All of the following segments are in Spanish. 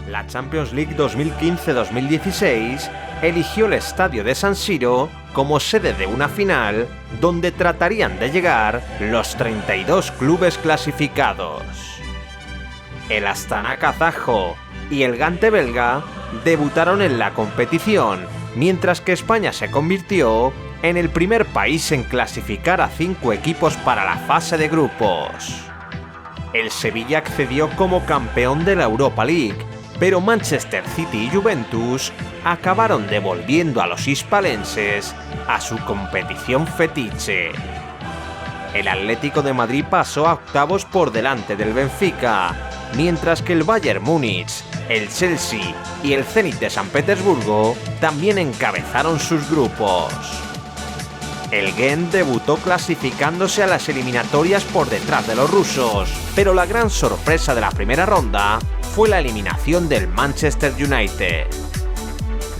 La Champions League 2015-2016 eligió el estadio de San Siro como sede de una final donde tratarían de llegar los 32 clubes clasificados. El Astana kazajo y el Gante belga debutaron en la competición, mientras que España se convirtió en el primer país en clasificar a 5 equipos para la fase de grupos. El Sevilla accedió como campeón de la Europa League, pero Manchester City y Juventus acabaron devolviendo a los hispalenses a su competición fetiche. El Atlético de Madrid pasó a octavos por delante del Benfica, mientras que el Bayern Múnich, el Chelsea y el Zenit de San Petersburgo también encabezaron sus grupos. El Gent debutó clasificándose a las eliminatorias por detrás de los rusos, pero la gran sorpresa de la primera ronda fue la eliminación del Manchester United.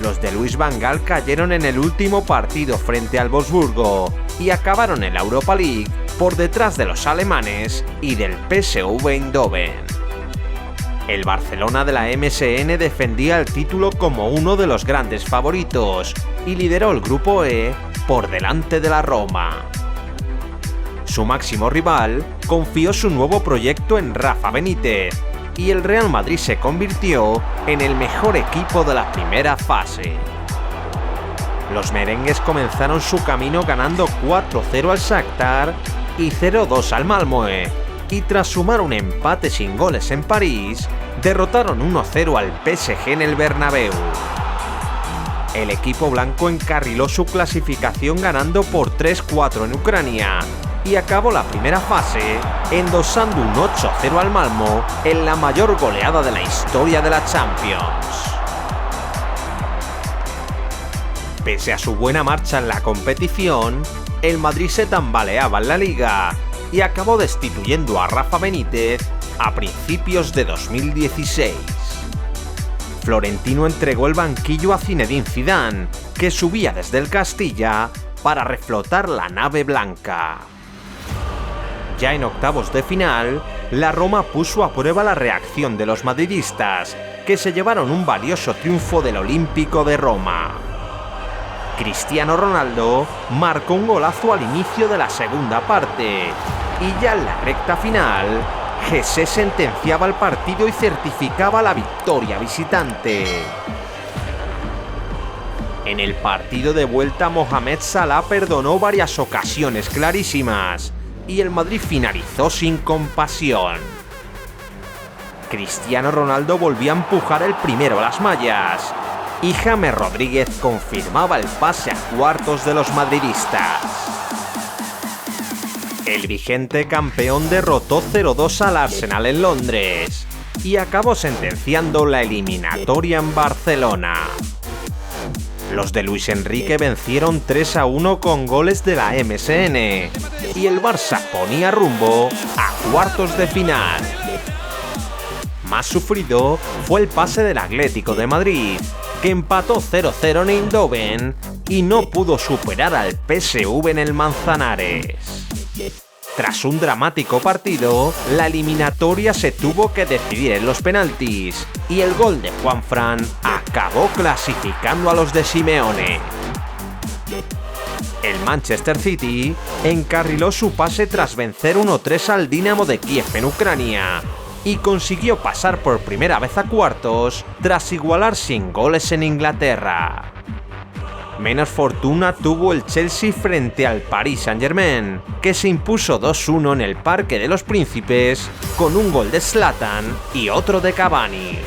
Los de Luis van Gaal cayeron en el último partido frente al Wolfsburgo y acabaron en la Europa League por detrás de los alemanes y del PSV Eindhoven. El Barcelona de la MSN defendía el título como uno de los grandes favoritos y lideró el grupo E por delante de la Roma. Su máximo rival confió su nuevo proyecto en Rafa Benítez y el Real Madrid se convirtió en el mejor equipo de la primera fase. Los merengues comenzaron su camino ganando 4-0 al Shakhtar y 0-2 al Malmö, y tras sumar un empate sin goles en París, derrotaron 1-0 al PSG en el Bernabéu. El equipo blanco encarriló su clasificación ganando por 3-4 en Ucrania y acabó la primera fase endosando un 8-0 al Malmö en la mayor goleada de la historia de la Champions. Pese a su buena marcha en la competición, el Madrid se tambaleaba en la Liga y acabó destituyendo a Rafa Benítez a principios de 2016. Florentino entregó el banquillo a Zinedine Zidane, que subía desde el Castilla para reflotar la nave blanca. Ya en octavos de final, la Roma puso a prueba la reacción de los madridistas, que se llevaron un valioso triunfo del Olímpico de Roma. Cristiano Ronaldo marcó un golazo al inicio de la segunda parte, y ya en la recta final, Jesse sentenciaba el partido y certificaba la victoria visitante. En el partido de vuelta, Mohamed Salah perdonó varias ocasiones clarísimas y el Madrid finalizó sin compasión. Cristiano Ronaldo volvió a empujar el primero a las mallas y James Rodríguez confirmaba el pase a cuartos de los madridistas. El vigente campeón derrotó 0-2 al Arsenal en Londres y acabó sentenciando la eliminatoria en Barcelona. Los de Luis Enrique vencieron 3-1 con goles de la MSN y el Barça ponía rumbo a cuartos de final. Más sufrido fue el pase del Atlético de Madrid, que empató 0-0 en Eindhoven y no pudo superar al PSV en el Manzanares. Tras un dramático partido, la eliminatoria se tuvo que decidir en los penaltis y el gol de Juanfran acabó clasificando a los de Simeone. El Manchester City encarriló su pase tras vencer 1-3 al Dinamo de Kiev en Ucrania y consiguió pasar por primera vez a cuartos tras igualar sin goles en Inglaterra. Menos fortuna tuvo el Chelsea frente al Paris Saint-Germain, que se impuso 2-1 en el Parque de los Príncipes con un gol de Zlatan y otro de Cavani.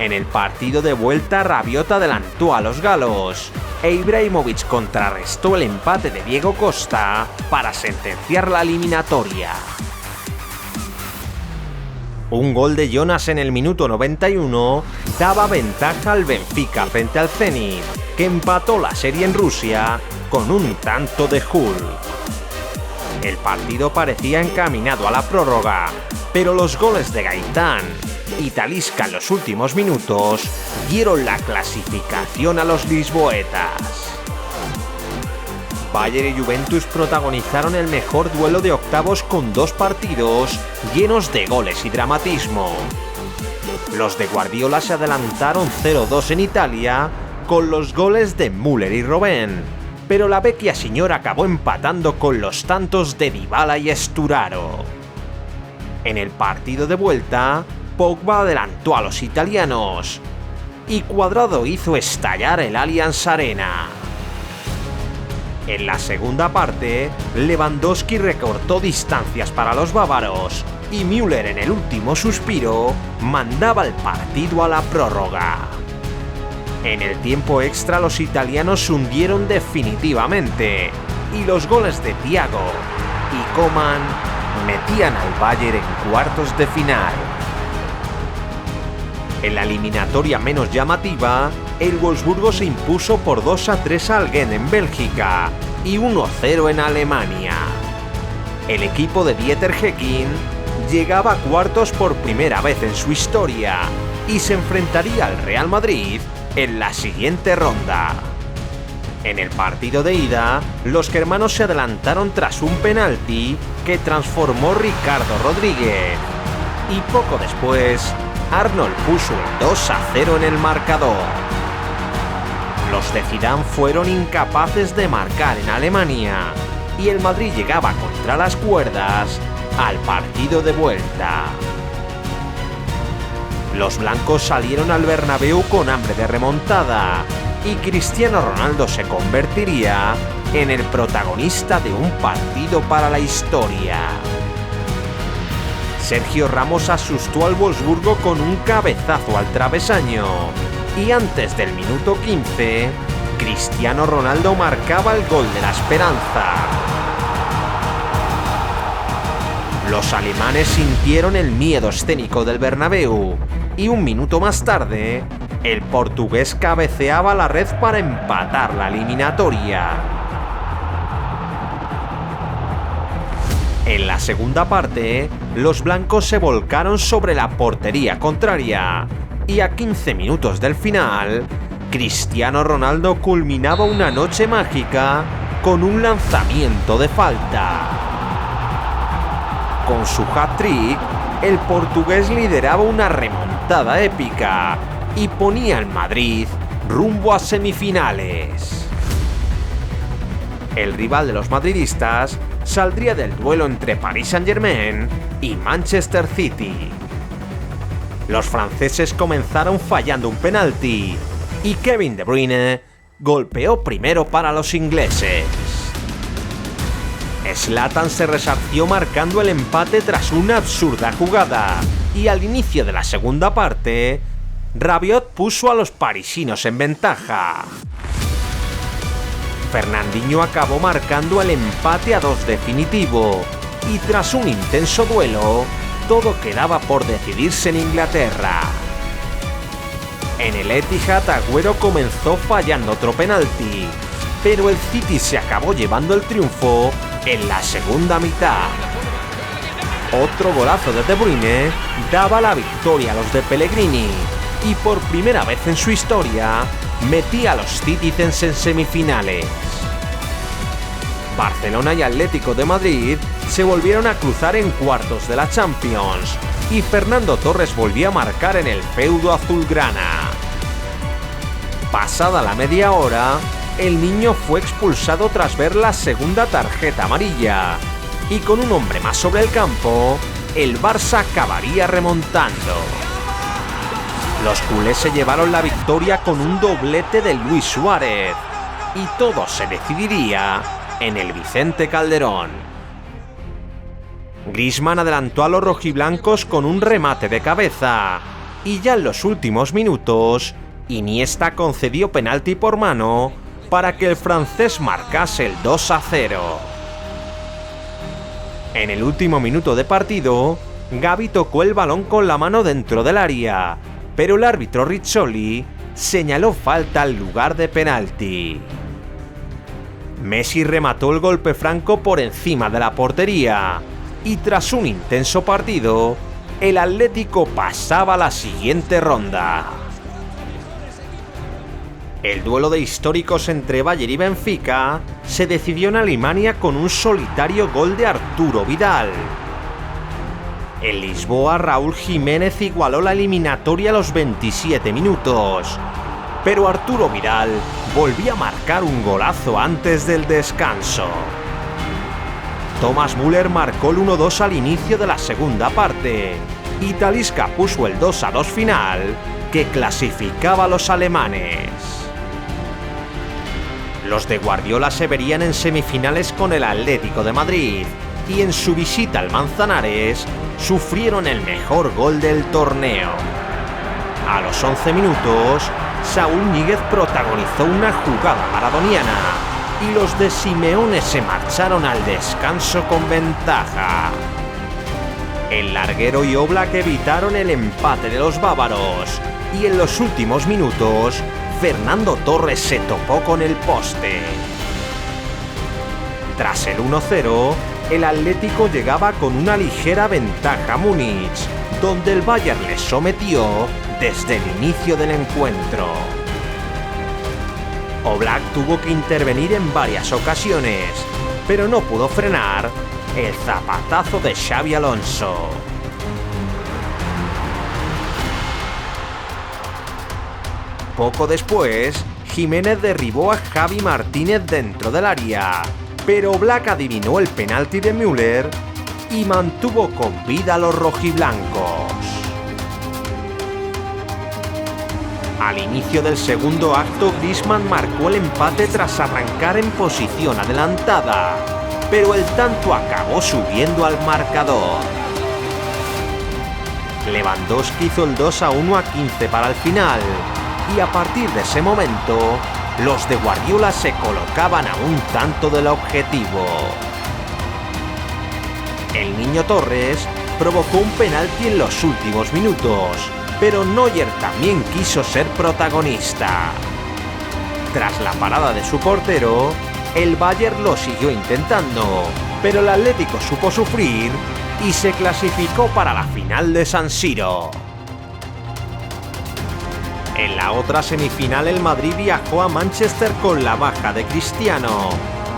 En el partido de vuelta, Rabiot adelantó a los galos e Ibrahimovic contrarrestó el empate de Diego Costa para sentenciar la eliminatoria. Un gol de Jonas en el minuto 91 daba ventaja al Benfica frente al Zenit, que empató la serie en Rusia con un tanto de Hull. El partido parecía encaminado a la prórroga, pero los goles de Gaitán y Talisca en los últimos minutos dieron la clasificación a los lisboetas. Bayern y Juventus protagonizaron el mejor duelo de octavos con dos partidos llenos de goles y dramatismo. Los de Guardiola se adelantaron 0-2 en Italia con los goles de Müller y Robben, pero la vecchia signora acabó empatando con los tantos de Dybala y Sturaro. En el partido de vuelta, Pogba adelantó a los italianos y Cuadrado hizo estallar el Allianz Arena. En la segunda parte, Lewandowski recortó distancias para los bávaros y Müller, en el último suspiro, mandaba el partido a la prórroga. En el tiempo extra, los italianos se hundieron definitivamente y los goles de Thiago y Coman metían al Bayern en cuartos de final. En la eliminatoria menos llamativa, el Wolfsburgo se impuso por 2-3 al Genk en Bélgica y 1-0 en Alemania. El equipo de Dieter Hecking llegaba a cuartos por primera vez en su historia y se enfrentaría al Real Madrid en la siguiente ronda. En el partido de ida, los germanos se adelantaron tras un penalti que transformó Ricardo Rodríguez y poco después Arnold puso el 2-0 en el marcador. Los de Zidane fueron incapaces de marcar en Alemania y el Madrid llegaba contra las cuerdas al partido de vuelta. Los blancos salieron al Bernabéu con hambre de remontada y Cristiano Ronaldo se convertiría en el protagonista de un partido para la historia. Sergio Ramos asustó al Wolfsburgo con un cabezazo al travesaño y antes del minuto 15, Cristiano Ronaldo marcaba el gol de la esperanza. Los alemanes sintieron el miedo escénico del Bernabéu y un minuto más tarde, el portugués cabeceaba la red para empatar la eliminatoria. En la segunda parte, los blancos se volcaron sobre la portería contraria y a 15 minutos del final, Cristiano Ronaldo culminaba una noche mágica con un lanzamiento de falta. Con su hat-trick, el portugués lideraba una remontada épica y ponía al Madrid rumbo a semifinales. El rival de los madridistas saldría del duelo entre Paris Saint-Germain y Manchester City. Los franceses comenzaron fallando un penalti y Kevin De Bruyne golpeó primero para los ingleses. Zlatan se resarció marcando el empate tras una absurda jugada y al inicio de la segunda parte, Rabiot puso a los parisinos en ventaja. Fernandinho acabó marcando el empate a 2 definitivo y tras un intenso duelo, todo quedaba por decidirse en Inglaterra. En el Etihad, Agüero comenzó fallando otro penalti, pero el City se acabó llevando el triunfo en la segunda mitad. Otro golazo de De Bruyne daba la victoria a los de Pellegrini y por primera vez en su historia metía a los Citizens en semifinales. Barcelona y Atlético de Madrid se volvieron a cruzar en cuartos de la Champions y Fernando Torres volvió a marcar en el feudo azulgrana. Pasada la media hora, el niño fue expulsado tras ver la segunda tarjeta amarilla y con un hombre más sobre el campo, el Barça acabaría remontando. Los culés se llevaron la victoria con un doblete de Luis Suárez y todo se decidiría en el Vicente Calderón. Griezmann adelantó a los rojiblancos con un remate de cabeza y ya en los últimos minutos, Iniesta concedió penalti por mano para que el francés marcase el 2-0. En el último minuto de partido, Gavi tocó el balón con la mano dentro del área, pero el árbitro Rizzoli señaló falta al lugar de penalti. Messi remató el golpe franco por encima de la portería y tras un intenso partido, el Atlético pasaba a la siguiente ronda. El duelo de históricos entre Bayern y Benfica se decidió en Alemania con un solitario gol de Arturo Vidal. En Lisboa, Raúl Jiménez igualó la eliminatoria a los 27 minutos, pero Arturo Vidal volvía a marcar un golazo antes del descanso. Thomas Müller marcó el 1-2 al inicio de la segunda parte y Talisca puso el 2-2 final que clasificaba a los alemanes. Los de Guardiola se verían en semifinales con el Atlético de Madrid y en su visita al Manzanares sufrieron el mejor gol del torneo. A los 11 minutos, Saúl Ñíguez protagonizó una jugada maradoniana y los de Simeone se marcharon al descanso con ventaja. El larguero y Oblak evitaron el empate de los bávaros y en los últimos minutos Fernando Torres se topó con el poste. Tras el 1-0, el Atlético llegaba con una ligera ventaja a Múnich, donde el Bayern le sometió desde el inicio del encuentro. Oblak tuvo que intervenir en varias ocasiones, pero no pudo frenar el zapatazo de Xabi Alonso. Poco después, Jiménez derribó a Javi Martínez dentro del área, pero Oblak adivinó el penalti de Müller y mantuvo con vida a los rojiblancos. Al inicio del segundo acto, Griezmann marcó el empate tras arrancar en posición adelantada, pero el tanto acabó subiendo al marcador. Lewandowski hizo el 2-1 a 15 para el final, y a partir de ese momento, los de Guardiola se colocaban a un tanto del objetivo. El Niño Torres provocó un penalti en los últimos minutos, pero Neuer también quiso ser protagonista. Tras la parada de su portero, el Bayern lo siguió intentando, pero el Atlético supo sufrir y se clasificó para la final de San Siro. En la otra semifinal, el Madrid viajó a Manchester con la baja de Cristiano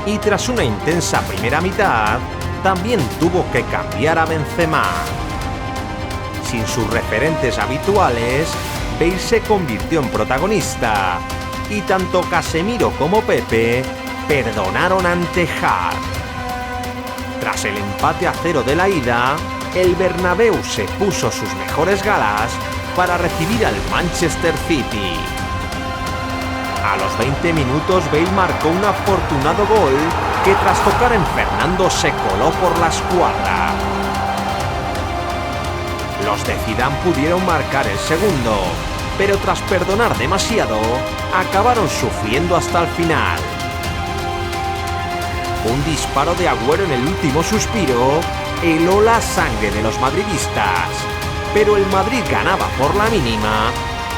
y tras una intensa primera mitad, también tuvo que cambiar a Benzema. Sin sus referentes habituales, Bale se convirtió en protagonista y tanto Casemiro como Pepe perdonaron ante Hart. Tras el empate a 0 de la ida, el Bernabéu se puso sus mejores galas para recibir al Manchester City. A los 20 minutos, Bale marcó un afortunado gol que tras tocar en Fernando se coló por la escuadra. Los de Zidane pudieron marcar el segundo, pero tras perdonar demasiado, acabaron sufriendo hasta el final. Un disparo de Agüero en el último suspiro heló la sangre de los madridistas, pero el Madrid ganaba por la mínima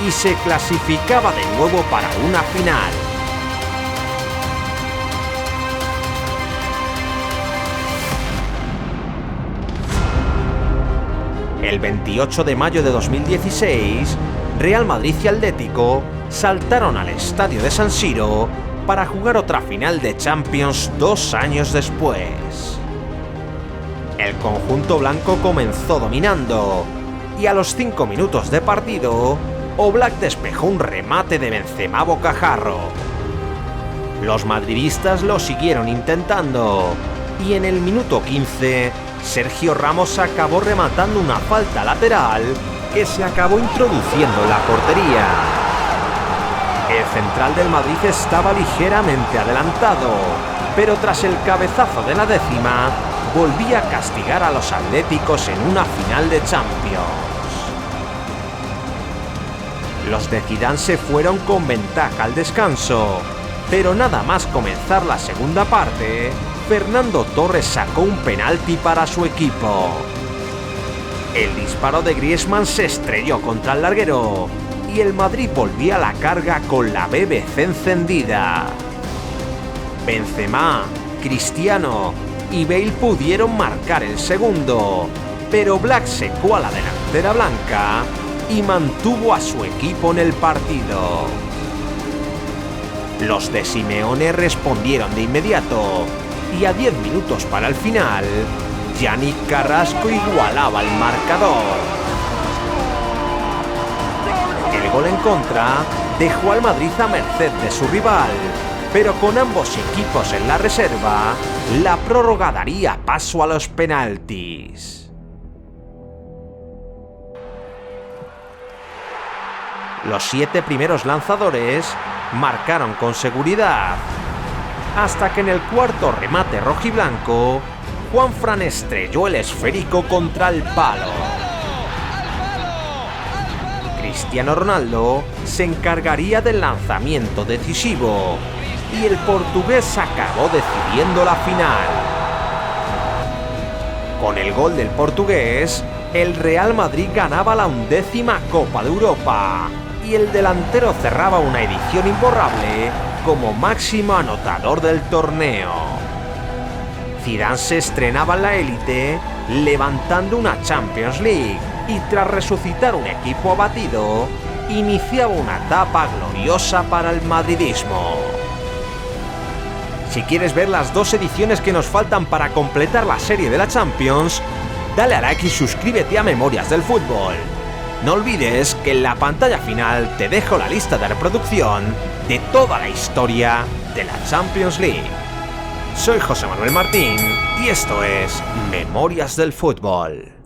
y se clasificaba de nuevo para una final. El 28 de mayo de 2016, Real Madrid y Atlético saltaron al estadio de San Siro para jugar otra final de Champions 2 años después. El conjunto blanco comenzó dominando y a los 5 minutos de partido, Oblak despejó un remate de Benzema a bocajarro. Los madridistas lo siguieron intentando y en el minuto 15, Sergio Ramos acabó rematando una falta lateral que se acabó introduciendo en la portería. El central del Madrid estaba ligeramente adelantado, pero tras el cabezazo de la décima, volvía a castigar a los atléticos en una final de Champions. Los de Zidane se fueron con ventaja al descanso, pero nada más comenzar la segunda parte, Fernando Torres sacó un penalti para su equipo. El disparo de Griezmann se estrelló contra el larguero y el Madrid volvía a la carga con la BBC encendida. Benzema, Cristiano y Bale pudieron marcar el segundo, pero Oblak secó a la delantera blanca y mantuvo a su equipo en el partido. Los de Simeone respondieron de inmediato y a 10 minutos para el final, Yannick Carrasco igualaba el marcador. El gol en contra dejó al Madrid a merced de su rival, pero con ambos equipos en la reserva, la prórroga daría paso a los penaltis. Los 7 primeros lanzadores marcaron con seguridad, hasta que en el cuarto remate rojiblanco, Juanfran estrelló el esférico contra el palo. Cristiano Ronaldo se encargaría del lanzamiento decisivo y el portugués acabó decidiendo la final. Con el gol del portugués, el Real Madrid ganaba la 11ª Copa de Europa y el delantero cerraba una edición imborrable como máximo anotador del torneo. Zidane se estrenaba en la élite levantando una Champions League y tras resucitar un equipo abatido, iniciaba una etapa gloriosa para el madridismo. Si quieres ver las 2 ediciones que nos faltan para completar la serie de la Champions, dale a like y suscríbete a Memorias del Fútbol. No olvides que en la pantalla final te dejo la lista de reproducción de toda la historia de la Champions League. Soy José Manuel Martín y esto es Memorias del Fútbol.